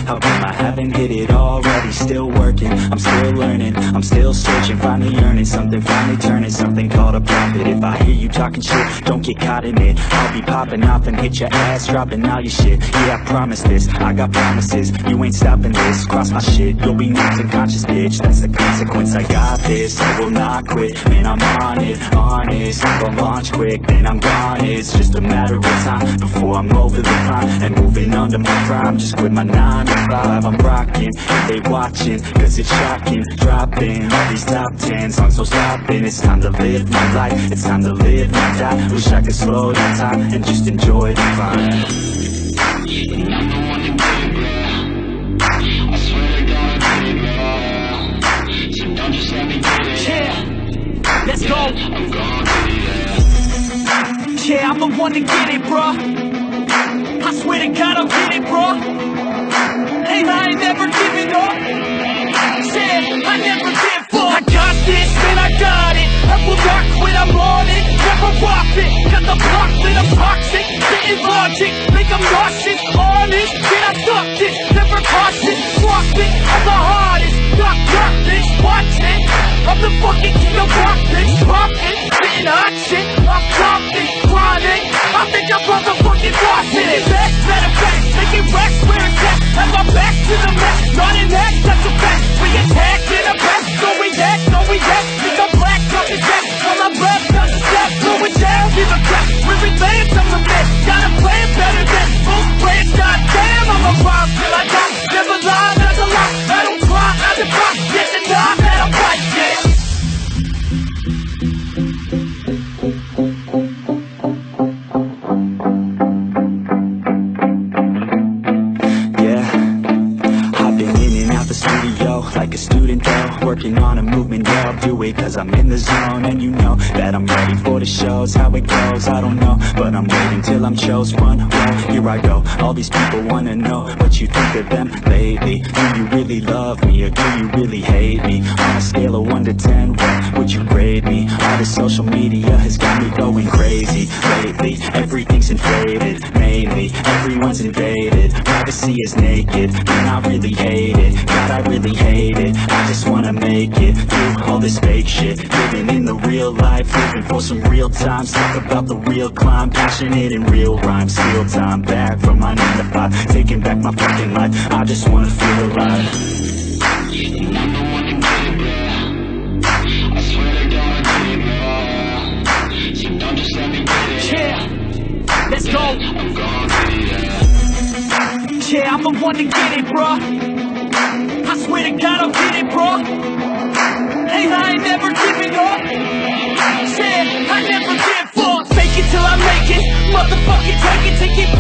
How come I haven't hit it already? Still working, I'm still learning, I'm still searching, finally earning something, finally turning something called a profit. If I hear you talking shit, don't get caught in it. I'll be popping off and hit your ass, dropping all your shit. Yeah, I promise this, I got promises. You ain't stopping this, cross my shit, you'll be knocked unconscious, bitch. That's the consequence, I got this, I will not quit. Man, I'm on it, honest. I'm gonna launch quick, then I'm gone. It's just a matter of time before I'm over the prime and moving under my prime. Just quit my 9 to 5, I'm rocking, and they watching, cause it's shocking. Dropping all these top 10 songs, so stopping. It's time to live my life, it's time to live my die. Wish I could slow down time and just enjoy the climb. And I'm the one to get it, bro. I swear to God, I get it, bro. So don't just let me get it. Yeah, let's go. I'm gonna get it, yeah. I'm the one to get it, bro. I swear to God, I'll get it, bro. Hey, I ain't never giving up. Yeah, I never give up. I got this, man, I got it. I will not quit, I'm on it. Never rock it. Got the block lit, I'm toxic. Spitting logic, make them nauseous. Honest, can I stop this? Never cautious, walk it. I'm the hardest. Knock, bitch, watch it. I'm the fucking king of rock, bitch. Poppin', spitting hot shit. I'm talking, grinding. I think I'm motherfucking boss in it. Best, better fact, making racks where it's at. Have my back to the match, not an act, that's a fact. We attack in a best, so we act, think I'm black, talking jack. On my breath, doesn't stop, going down, give a crap. We're advanced, I'm the man, got a plan better than most brands. Goddamn, I'm a rock till I die. Never lie, that's a lie. I don't cry, I defy. Yes and no, that I'm right, yeah. Like a student though, working on a movement, yeah, I'll do it cause I'm in the zone. And you know that I'm ready for the shows, how it goes, I don't know, but I'm waiting till I'm chose. One, well, here I go, all these people wanna know what you think of them lately. Do you really love me, or do you really hate me? On a scale of 1 to 10, what would you grade me? All this social media has got me going crazy lately. Everything's inflated, mainly, everyone's invaded. Privacy is naked, and I really hate it. God, I really hate it. I just wanna make it through all this fake shit. Living in the real life, living for some real times. Talk about the real climb, passionate in real rhymes. Steal time back from my 9 to 5, taking back my fucking life. I just wanna feel alive. and I'm the one to get it, bro. I swear to God, I get it, bro. So don't just let me get it. Yeah, let's go. I'm gonna get it, yeah. I'm the one to get it, bro. I swear to God, I'll get it, bro. Hey, I ain't never giving up. Yeah, I never give up. Fake it till I make it. Motherfucking take it